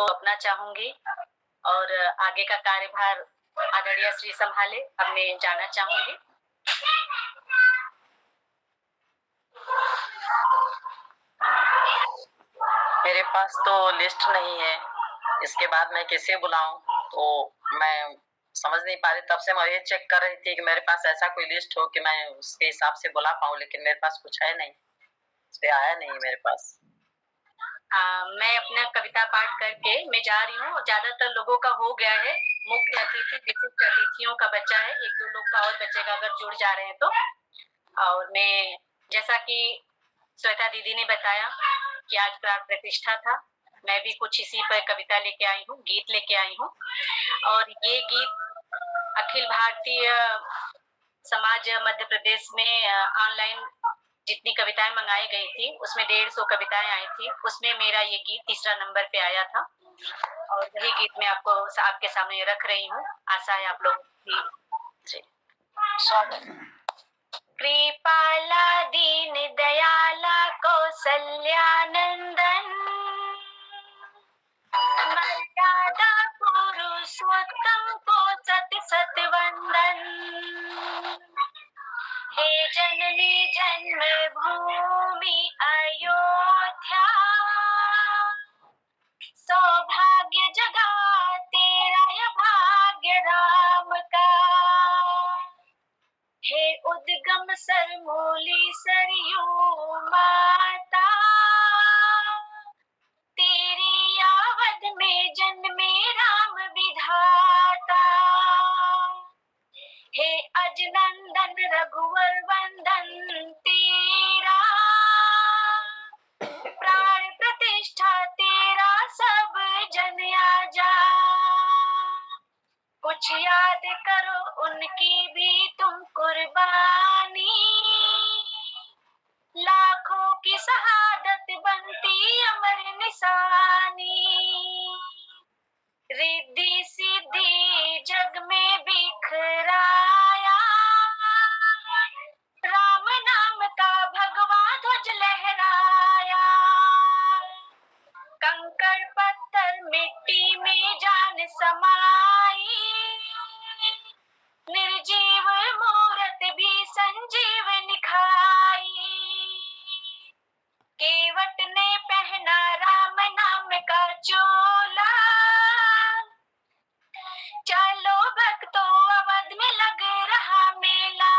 को अपना चाहूंगी और आगे का कार्यभार आदरणीय श्री संभाले, अब मैं जाना चाहूंगी। मेरे पास तो लिस्ट नहीं है, इसके बाद मैं किसे बुलाऊं? तो मैं समझ नहीं पा रही, तब से मैं ये चेक कर रही थी कि मेरे पास ऐसा कोई लिस्ट हो कि मैं उसके हिसाब से बुला पाऊं, लेकिन मेरे पास कुछ है नहीं, इस पे आया नहीं मेरे पास। मैं अपना कविता पाठ करके मैं जा रही हूँ। ज्यादातर लोगों का हो गया है, मुख्य अतिथि विशिष्ट अतिथियों का बचा है, 1-2 लोग का और बचेगा अगर जुड़ जा रहे हैं तो। और मैं, जैसा कि श्वेता दीदी ने बताया कि आज प्राण प्रतिष्ठा था, मैं भी कुछ इसी पर कविता लेके आई हूँ, गीत लेके आई हूँ। और ये गीत अखिल भारतीय समाज मध्य प्रदेश में ऑनलाइन जितनी कविताएं मंगाई गई थी उसमें 150 कविताएं आई थी, उसमें मेरा ये गीत तीसरा नंबर पे आया था और वही गीत मैं आपके सामने रख रही हूँ। आशा है आप लोग भी। कृपाला दीन दयाला कौशल्यानंदन, मर्यादा पुरुषोत्तम को सत सत वंदन। हे जननी जन्मभूमि अयोध्या, सौभाग्य जगा तेरा यह भाग्य राम का। हे उद्गम सरमूली सरयू माता, तेरी आवध में जन्मे राम विधाता। हे अजनंदन रघुवर वंदन तेरा, प्राण प्रतिष्ठा तेरा सब जन आजा। कुछ याद करो उनकी भी तुम कुर्बानी, लाखों की शहादत बनती अमर निशानी। रिद्धि सिद्धि जग में बिखराया, राम नाम का भगवा ध्वज लहराया। कंकड़ पत्थर मिट्टी में जान समाई, निर्जीव मूरत भी संजीवनी खाई। केवट ने पहना राम नाम का चोला, चलो भक्तों अवध में लग रहा मेला।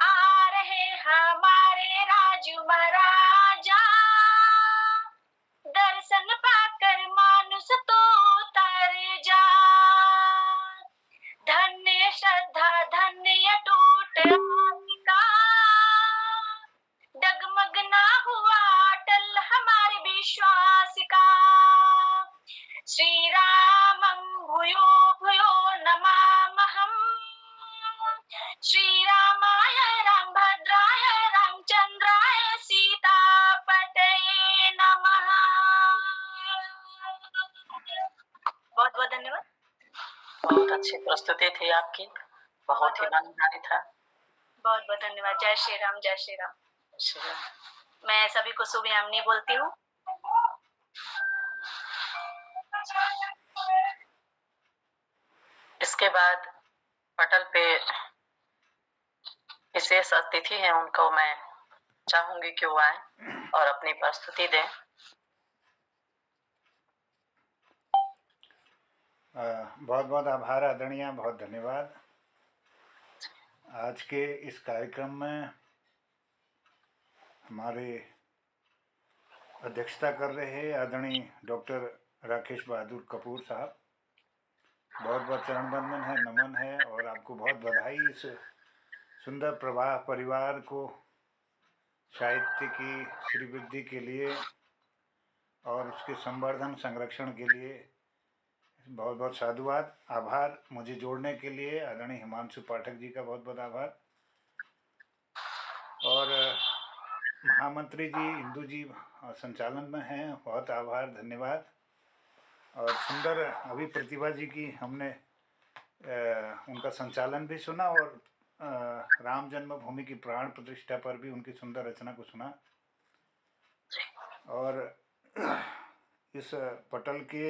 आ रहे हमारे राजू महाराजा, दर्शन पाकर मानुष तो उतर जा। धन्य श्रद्धा धन्य अटूट आस्था, डगमग ना हुआ अटल हमारे विश्वास का। श्री रामं भूयो भूयो नमामहम्, श्री रामाय रामभद्राय रामचंद्राय सीतापतये नमः। बहुत बहुत धन्यवाद। बहुत अच्छी प्रस्तुति थी आपकी, बहुत ही मनोहारी था। बहुत बहुत धन्यवाद। जय श्री राम, जय श्री राम। मैं सभी को शुभयामिनी बोलती हूँ। इसके बाद पटल पे विशेष अतिथि हैं, उनको मैं चाहूंगी कि वो आए और अपनी प्रस्तुति दें। बहुत बहुत आभार आदरणीय, बहुत धन्यवाद। आज के इस कार्यक्रम में हमारे अध्यक्षता कर रहे हैं आदरणीय डॉक्टर राकेश बहादुर कपूर साहब। बहुत बहुत चरण वंदन है, नमन है और आपको बहुत बधाई इस सुंदर प्रवाह परिवार को साहित्य की श्रीवृद्धि के लिए और उसके संवर्धन संरक्षण के लिए बहुत बहुत साधुवाद। आभार मुझे जोड़ने के लिए आदरणीय हिमांशु पाठक जी का बहुत बहुत आभार। और महामंत्री जी इंदू जी संचालन में हैं, बहुत आभार धन्यवाद। और सुंदर अभी प्रतिभा जी की हमने उनका संचालन भी सुना और राम जन्मभूमि की प्राण प्रतिष्ठा पर भी उनकी सुंदर रचना को सुना। और इस पटल के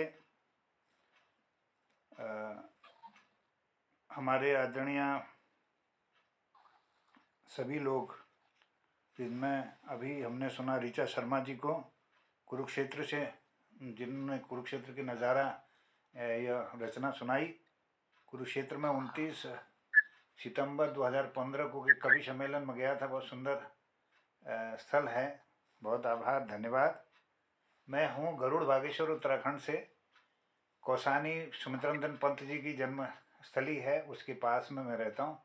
हमारे आदरणीय सभी लोग, जिनमें अभी हमने सुना ऋचा शर्मा जी को कुरुक्षेत्र से, जिन्होंने कुरुक्षेत्र की नज़ारा यह रचना सुनाई। कुरुक्षेत्र में 29 सितंबर 2015 को कवि सम्मेलन में गया था, बहुत सुंदर स्थल है। बहुत आभार, धन्यवाद। मैं हूँ गरुड़ बागेश्वर उत्तराखंड से। कौसानी सुमित्रंदन पंत जी की जन्म स्थली है, उसके पास में मैं रहता हूँ।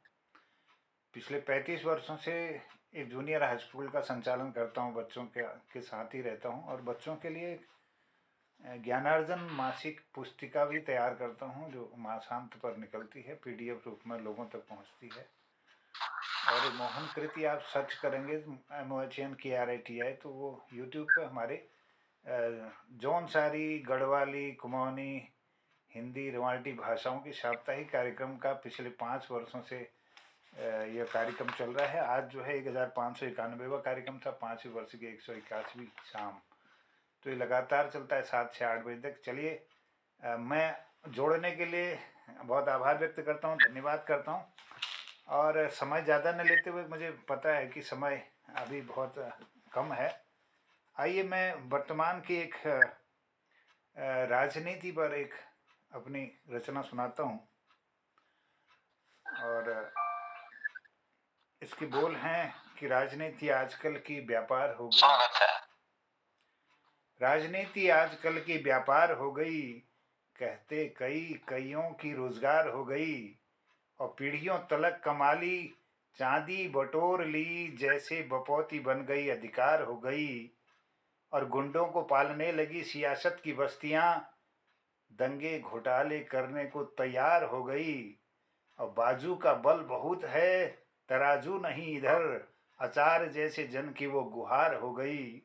पिछले 35 वर्षों से एक जूनियर हाई स्कूल का संचालन करता हूँ, बच्चों के साथ ही रहता हूँ और बच्चों के लिए ज्ञानार्जन मासिक पुस्तिका भी तैयार करता हूँ, जो मासांत पर निकलती है, पीडीएफ रूप में लोगों तक पहुँचती है। और मोहन कृति आप सर्च करेंगे MOHNKRITI तो वो यूट्यूब पे हमारे जौनसारी, गढ़वाली, कुमाऊनी, हिंदी, रवाल्टी भाषाओं की साप्ताहिक कार्यक्रम का पिछले 5 वर्षों से यह कार्यक्रम चल रहा है। आज जो है 1591वां कार्यक्रम था, 5वें वर्ष की 181वीं शाम। तो ये लगातार चलता है 7 से 8 बजे तक। चलिए, मैं जोड़ने के लिए बहुत आभार व्यक्त करता हूँ, धन्यवाद करता हूँ। और समय ज़्यादा न लेते हुए, मुझे पता है कि समय अभी बहुत कम है। आइए मैं वर्तमान की एक राजनीति पर एक अपनी रचना सुनाता हूँ। और इसके बोल हैं कि राजनीति आजकल की व्यापार हो गई। राजनीति आजकल की व्यापार हो गई, कहते कईयों की रोजगार हो गई। और पीढ़ियों तलक कमाली, चांदी बटोर ली, जैसे बपौती बन गई अधिकार हो गई। और गुंडों को पालने लगी सियासत की बस्तियां, दंगे घोटाले करने को तैयार हो गई। और बाजू का बल बहुत है, तराजू नहीं इधर, अचार जैसे जन की वो गुहार हो गई।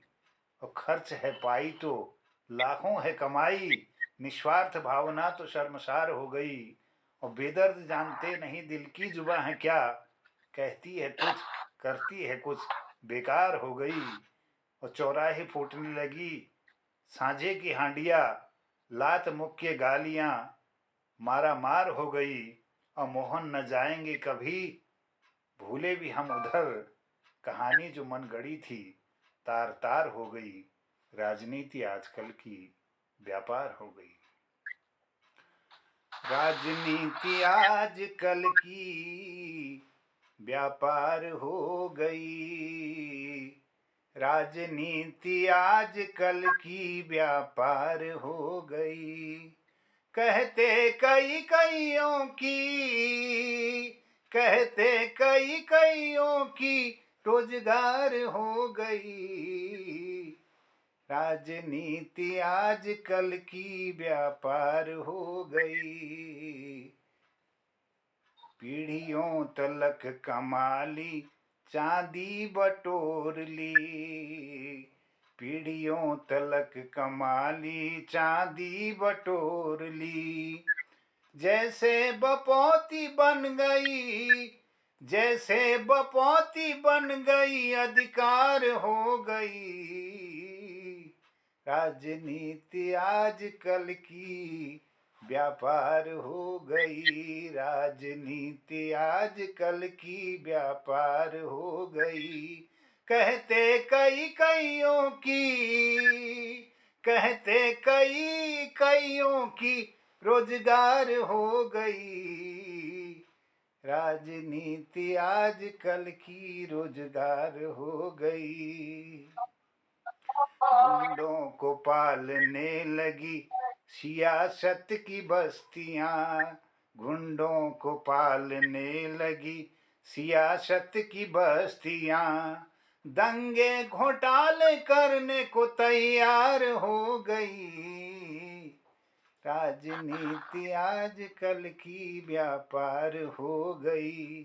और खर्च है पाई तो लाखों है कमाई, निस्वार्थ भावना तो शर्मसार हो गई। और बेदर्द जानते नहीं दिल की जुबां है क्या, कहती है कुछ करती है कुछ, बेकार हो गई। और चौराहे फूटने लगी सांझे की हांडिया, लात मुक्के गालियां मारा मार हो गई। और मोहन न जाएंगे कभी, भूले भी हम उधर, कहानी जो मन गढ़ी थी तार तार हो गई। राजनीति आजकल की व्यापार हो गई। राजनीति आजकल की व्यापार हो गई। राजनीति आजकल की व्यापार हो गई। कहते कईयों की, कहते कईयों की रोजगार हो गई। राजनीति आजकल की व्यापार हो गई। पीढ़ियों तलक कमाली, चांदी बटोर ली। पीढ़ियों तलक कमाली, चांदी बटोर ली। जैसे बपौती बन गई, जैसे बपौती बन गई अधिकार हो गई। राजनीति आजकल की व्यापार हो गई। राजनीति आजकल की व्यापार हो गई। कहते कईयों की, कहते कईयों की रोजगार हो गई। राजनीति आजकल की रोजगार हो गई। गुंडों को पालने लगी सियासत की बस्तियां, गुंडों को पालने लगी सियासत की बस्तियां, दंगे घोटाले करने को तैयार हो गई। राजनीति आजकल की व्यापार हो गई।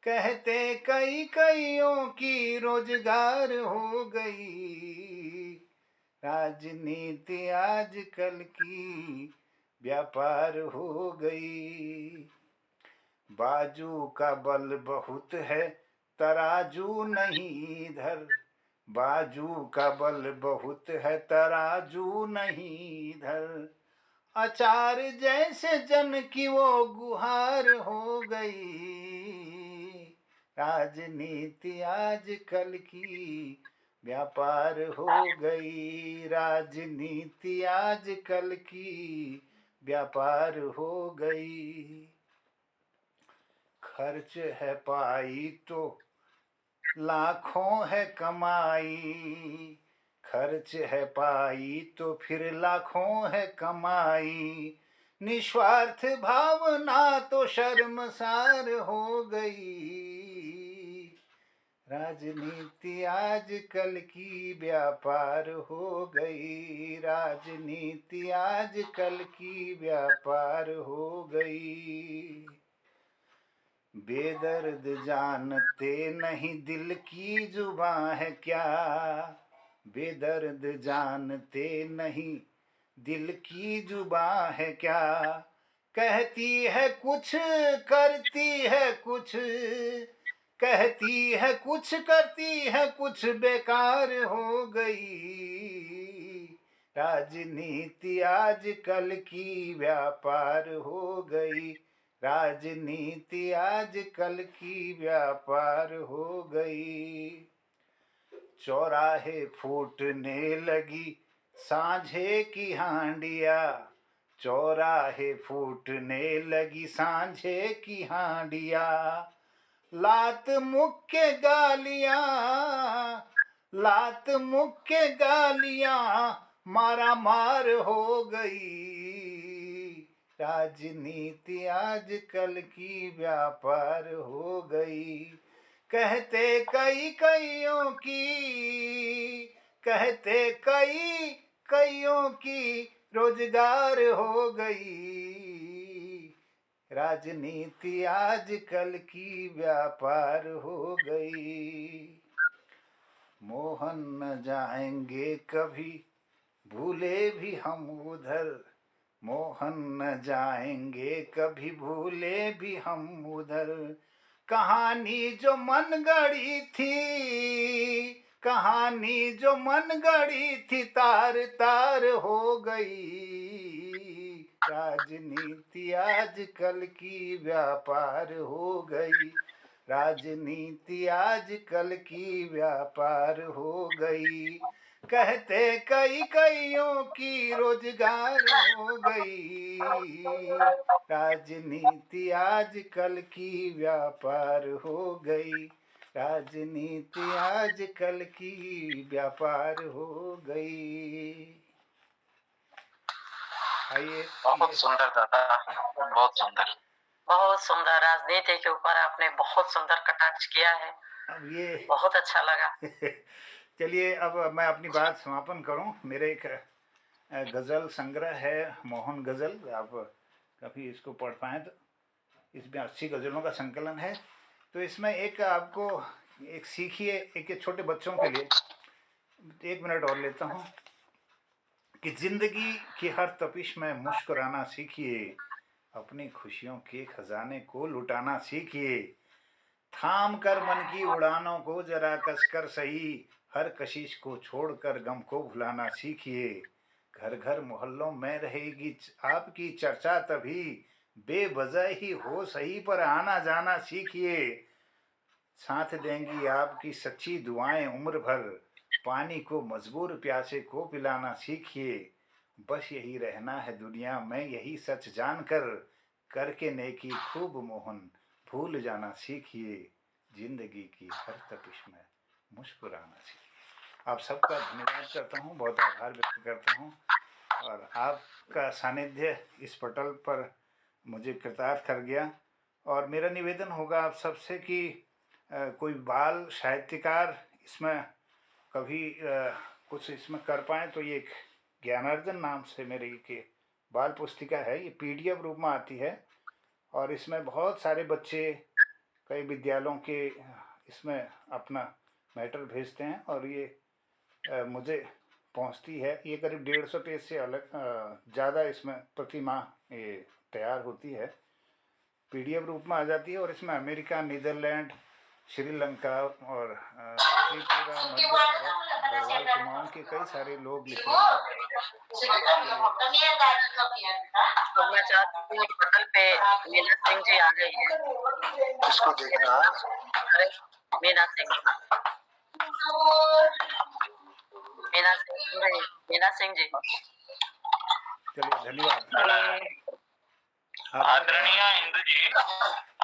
कहते कईयों की रोजगार हो गई। राजनीति आजकल की व्यापार हो गई। बाजू का बल बहुत है, तराजू नहीं इधर, बाजू का बल बहुत है तराजू नहीं धर। अचार जैसे जन की वो गुहार हो गई। राजनीति आजकल की व्यापार हो गई। राजनीति आजकल की व्यापार हो गई। खर्च है पाई तो लाखों है कमाई। खर्च है पाई तो फिर लाखों है कमाई। निस्वार्थ भावना तो शर्मसार हो गई। राजनीति आजकल की व्यापार हो गई। राजनीति आजकल की व्यापार हो गई। बेदर्द जानते नहीं दिल की जुबां है क्या। बेदर्द जानते नहीं दिल की जुबां है क्या। कहती है कुछ करती है कुछ। कहती है कुछ करती है कुछ बेकार हो गई। राजनीति आजकल की व्यापार हो गई। राजनीति आजकल की व्यापार हो गई। चौराहे फूटने लगी सांझे की हांडिया। चौराहे फूटने लगी सांझे की हांडिया। लात मुक्के गालियां लात मुक्के गालियां मारा मार हो गई। राजनीति आजकल की व्यापार हो गई। कहते कई कईयों की कहते कई कईयों की रोजगार हो गई। राजनीति आजकल की व्यापार हो गई। मोहन न जाएंगे कभी भूले भी हम उधर। मोहन न जाएंगे कभी भूले भी हम उधर। कहानी जो मन गढ़ी थी कहानी जो मन गढ़ी थी तार तार हो गई। राजनीति आजकल की व्यापार हो गई। राजनीति आजकल की व्यापार हो गई। कहते कई कईयों की रोजगार हो गई। राजनीति आजकल की व्यापार हो गई। राजनीति आजकल की व्यापार हो गई। आइए। बहुत सुंदर दादा, बहुत सुंदर, बहुत सुंदर। राजनीति के ऊपर आपने बहुत सुंदर कटाक्ष किया है। अब ये बहुत अच्छा लगा। चलिए अब मैं अपनी बात समापन करूं। मेरे एक गज़ल संग्रह है मोहन गज़ल। आप कभी इसको पढ़ पाएँ तो इसमें 80 गज़लों का संकलन है। तो इसमें एक आपको एक सीखिए, एक छोटे बच्चों के लिए 1 मिनट और लेता हूँ कि जिंदगी की हर तपिश में मुस्कुराना सीखिए। अपनी खुशियों के खजाने को लुटाना सीखिए। थाम कर मन की उड़ानों को जरा कसकर सही। हर कशिश को छोड़कर गम को भुलाना सीखिए। घर घर मोहल्लों में रहेगी आपकी चर्चा तभी बेवजह ही हो सही पर आना जाना सीखिए। साथ देंगी आपकी सच्ची दुआएं उम्र भर। पानी को मजबूर प्यासे को पिलाना सीखिए। बस यही रहना है दुनिया में यही सच जानकर। करके नेकी खूब मोहन भूल जाना सीखिए। जिंदगी की हर तपिश में मुस्कुराना सीखिए। आप सबका धन्यवाद करता हूँ, बहुत आभार व्यक्त करता हूँ। और आपका सानिध्य इस पटल पर मुझे कृतार्थ कर गया। और मेरा निवेदन होगा आप सबसे कि कोई बाल साहित्यकार इसमें कभी कुछ इसमें कर पाए तो ये एक ज्ञानार्जन नाम से मेरी के बाल पुस्तिका है। ये PDF रूप में आती है और इसमें बहुत सारे बच्चे कई विद्यालयों के इसमें अपना मैटर भेजते हैं और ये मुझे पहुंचती है। ये करीब 150 पेज से अलग ज़्यादा इसमें प्रति माह ये तैयार होती है, PDF रूप में आ जाती है। और इसमें अमेरिका, नीदरलैंड, श्रीलंका और त्रिपुरा, मध्य भारत, गढ़वाल कुमाऊं के कई सारे लोग लिखे हैं। तो मैं चाहती हूँ पटल पे मीना सिंह जी आ गई हैं। इसको देखना। अरे मीना सिंह जी। चलिए, धन्यवाद। आदरणीय इंदु जी,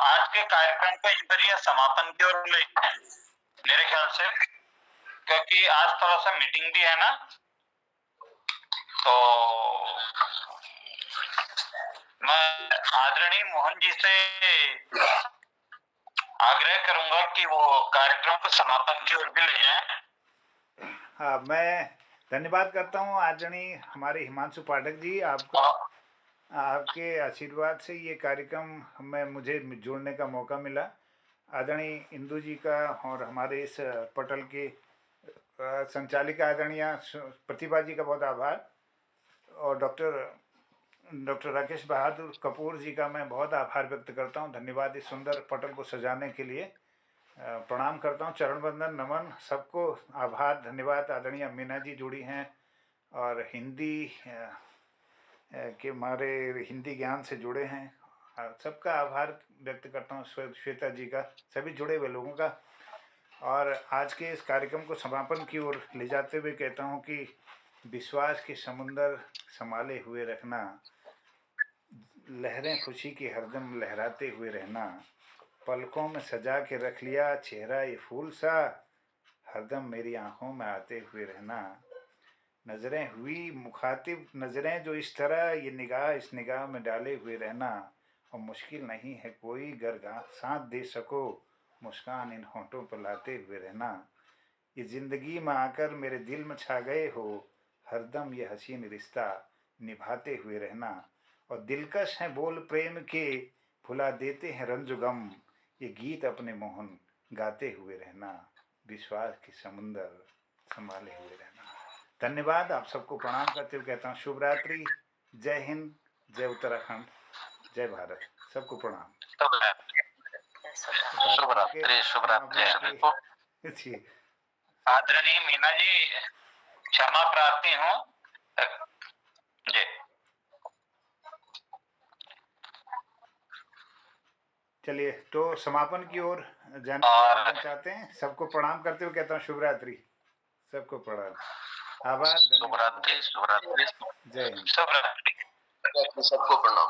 आज के कार्यक्रम को इधर ही समापन की ओर ले मेरे ख्याल से, क्योंकि आज थोड़ा सा मीटिंग भी है ना, तो मैं आदरणीय मोहन जी से आग्रह करूंगा कि वो कार्यक्रम को समापन की ओर भी ले जाएं। हाँ, मैं धन्यवाद करता हूँ आदरणीय हमारे हिमांशु पाठक जी, आपका आपके आशीर्वाद से ये कार्यक्रम में मुझे जोड़ने का मौका मिला। आदरणीय इंदु जी का और हमारे इस पटल के संचालिका आदरणीय प्रतिभा जी का बहुत आभार, और डॉक्टर राकेश बहादुर कपूर जी का मैं बहुत आभार व्यक्त करता हूँ। धन्यवाद इस सुंदर पटल को सजाने के लिए। प्रणाम करता हूँ, चरण वंदन, नमन सबको, आभार, धन्यवाद। आदरणीय मीना जी जुड़ी हैं और हिंदी के हमारे हिंदी ज्ञान से जुड़े हैं, सबका आभार व्यक्त करता हूँ। श्वेता जी का, सभी जुड़े हुए लोगों का। और आज के इस कार्यक्रम को समापन की ओर ले जाते हुए कहता हूँ कि विश्वास के समुंदर संभाले हुए रखना, लहरें खुशी की हरदम लहराते हुए रहना, पलकों में सजा के रख लिया चेहरा ये फूल सा, हरदम मेरी आंखों में आते हुए रहना, नजरें हुई मुखातिब नजरें जो इस तरह, ये निगाह इस निगाह में डाले हुए रहना, और मुश्किल नहीं है कोई गर साथ दे सको, मुस्कान इन होंठों पर लाते हुए रहना, ये जिंदगी में आकर मेरे दिल में छा गए हो, हरदम ये हसीन रिश्ता निभाते हुए रहना, और दिलकश हैं बोल प्रेम के, भुला देते हैं रंज गम, ये गीत अपने मोहन गाते हुए रहना, विश्वास के समुंदर संभाले हुए रहना। धन्यवाद, आप सबको प्रणाम करते हुए कहता हूँ शुभ रात्रि, जय हिंद, जय उत्तराखंड, जय भारत, सबको प्रणाम। शुभ रात्रि। आदरणीय मीना जी, क्षमा प्रार्थी हूँ जी। चलिए, तो समापन की ओर जाने की आज्ञा चाहते हैं। सबको प्रणाम करते हुए कहता हूँ शुभ रात्रि, सबको प्रणाम, आभार, शुभ रात्रि, जय हिंद, शुभ रात्रि, सबको प्रणाम।